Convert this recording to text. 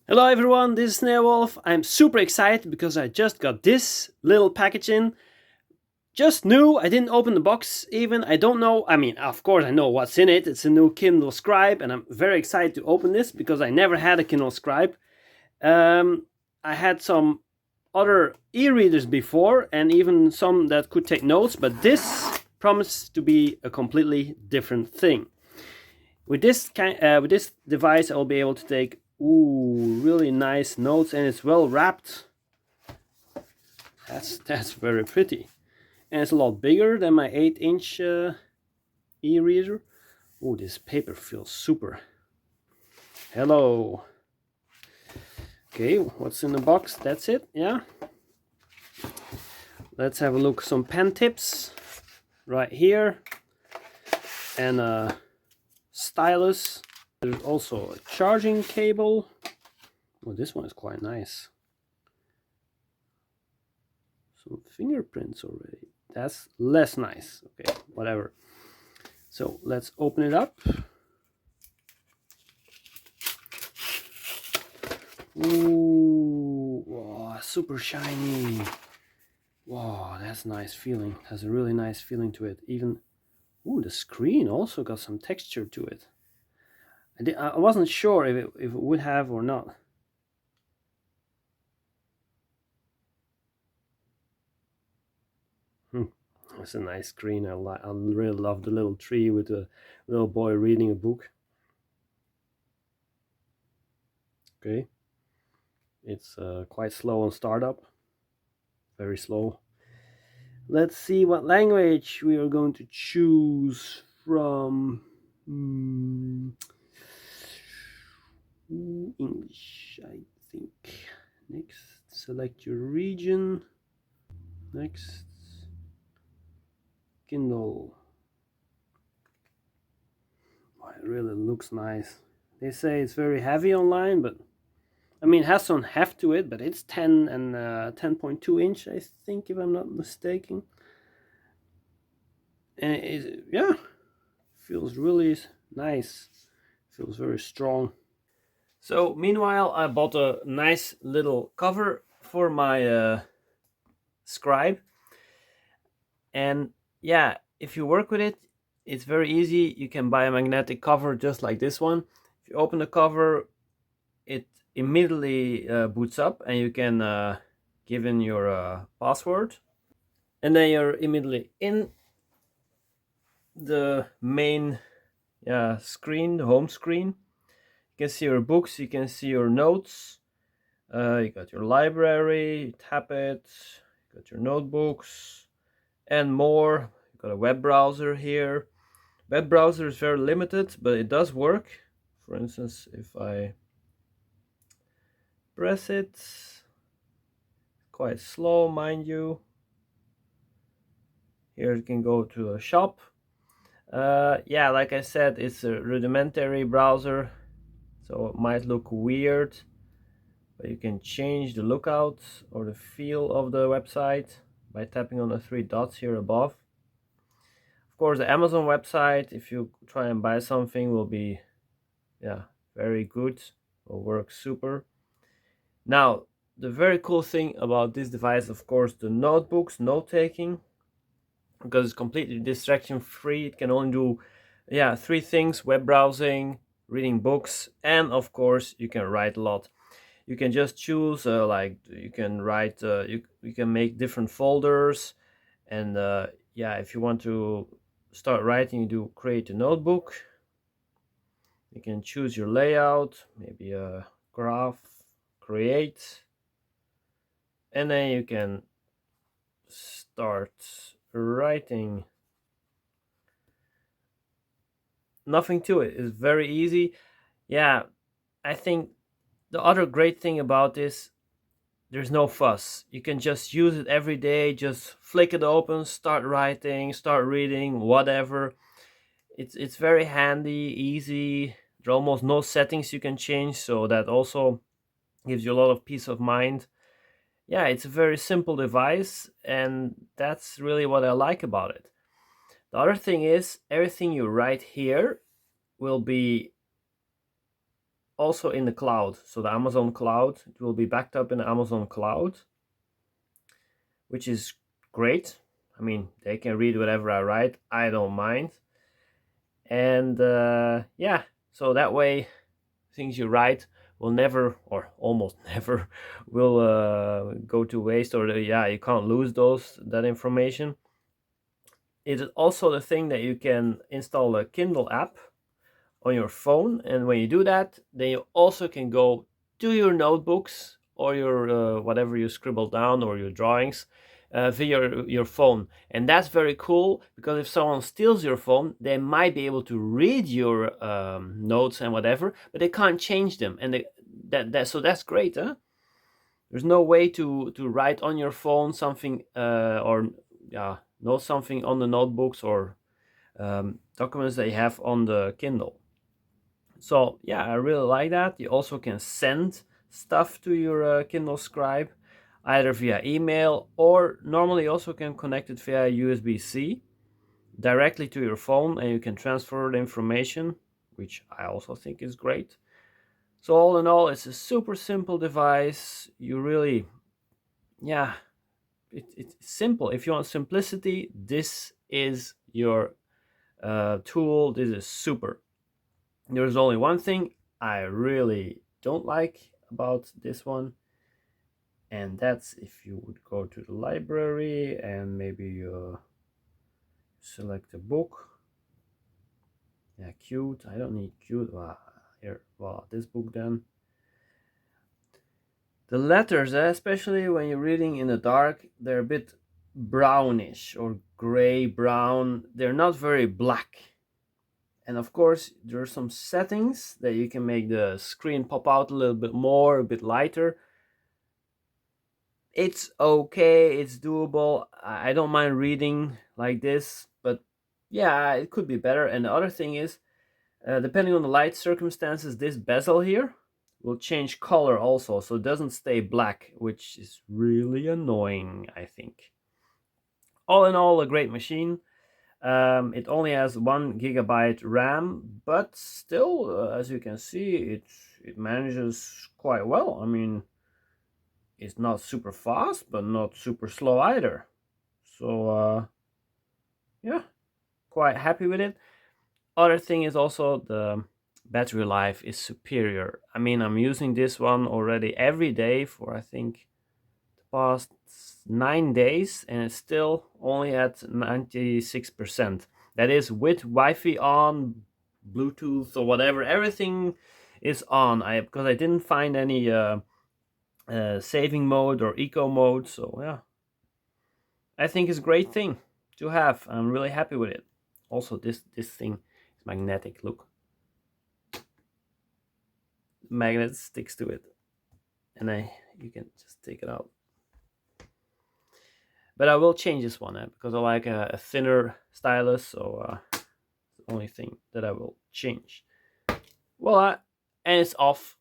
Hello everyone, this is Wolf. I'm super excited because I just got this little package in. Just new, I didn't open the box even. I don't know, of course I know what's in it. It's a new Kindle Scribe and I'm very excited to open this because I never had a Kindle Scribe. I had some other e-readers before and even some that could take notes, but this promises to be a completely different thing. With this device, I'll be able to take really nice notes, and it's well wrapped. That's very pretty, and it's a lot bigger than my 8-inch e-reader. Oh, this paper feels super. Hello. Okay, what's in the box? That's it. Yeah. Let's have a look. Some pen tips right here, and a stylus. There's also a charging cable. Oh, this one is quite nice. Some fingerprints already. That's less nice. Okay, whatever. So let's open it up. Ooh, wow, super shiny. Wow, that's a nice feeling. Has a really nice feeling to it. Even, ooh, the screen also got some texture to it. I wasn't sure if it would have or not. That's a nice screen. I really love the little tree with the little boy reading a book. Okay, it's quite slow on startup. Very slow. Let's see what language we are going to choose from. English, I think. Next, select your region. Next, Kindle. Oh, it really looks nice. They say it's very heavy online, but it has some heft to it, but it's 10 and 10.2 inch, I think, if I'm not mistaken. And yeah, feels really nice. Feels very strong. So meanwhile, I bought a nice little cover for my Scribe. And yeah, if you work with it, it's very easy. You can buy a magnetic cover just like this one. If you open the cover, it immediately boots up and you can give in your password. And then you're immediately in the main screen, the home screen. You can see your books, you can see your notes. You got your library, you tap it, you got your notebooks and more. You got a web browser here. Web browser is very limited, but it does work. For instance, if I press it, quite slow, mind you. Here you can go to a shop. Yeah, like I said, it's a rudimentary browser, so it might look weird, but you can change the lookout or the feel of the website by tapping on the 3 dots here above. Of course, the Amazon website, if you try and buy something, will be very good, will work super. Now, the very cool thing about this device, of course, the notebooks, note-taking, because it's completely distraction free. It can only do 3 things: web browsing, reading books, and of course you can write a lot. You can just choose like you can write, you can make different folders, and if you want to start writing, you do create a notebook. You can choose your layout, maybe a graph, create, and then you can start writing. Nothing to it. It's very easy. Yeah, I think the other great thing about this, there's no fuss. You can just use it every day. Just flick it open, start writing, start reading, whatever. It's very handy, easy. There are almost no settings you can change, so that also gives you a lot of peace of mind. Yeah, it's a very simple device, and that's really what I like about it. The other thing is, everything you write here will be also in the cloud. So the Amazon cloud, it will be backed up in the Amazon cloud, which is great. I mean, they can read whatever I write. I don't mind. And yeah, so that way things you write will never, or almost never, will go to waste, or yeah, you can't lose that information. It is also the thing that you can install a Kindle app on your phone, and when you do that, then you also can go to your notebooks or your whatever you scribble down or your drawings via your phone. And that's very cool, because if someone steals your phone, they might be able to read your notes and whatever, but they can't change them. And so that's great, huh? There's no way to write on your phone something or yeah, know something on the notebooks or documents that you have on the Kindle. So yeah, I really like that. You also can send stuff to your Kindle Scribe either via email, or normally you also can connect it via USB-C directly to your phone, and you can transfer the information, which I also think is great. So all in all, it's a super simple device. You really, yeah, it's simple. If you want simplicity, this is your tool. This is super. There's only one thing I really don't like about this one, and that's if you would go to the library and maybe select a book. Yeah, cute. I don't need cute. Here, this book then. The letters, especially when you're reading in the dark, they're a bit brownish or gray brown. They're not very black. And of course, there are some settings that you can make the screen pop out a little bit more, a bit lighter. It's okay, it's doable. I don't mind reading like this, but yeah, it could be better. And the other thing is, depending on the light circumstances, this bezel here will change color also, so it doesn't stay black, which is really annoying, I think. All in all, a great machine. It only has 1 GB RAM, but still, as you can see, it manages quite well. I mean, it's not super fast, but not super slow either. So yeah, quite happy with it. Other thing is also the battery life is superior. I mean, I'm using this one already every day for I think the past 9 days, and it's still only at 96%. That is with Wi-Fi on, Bluetooth or whatever. Everything is on. Because I didn't find any saving mode or eco mode. So yeah, I think it's a great thing to have. I'm really happy with it. Also, this thing is magnetic. Look, magnet sticks to it, and you can just take it out. But I will change this one because I like a thinner stylus. So it's the only thing that I will change. Voila, and it's off.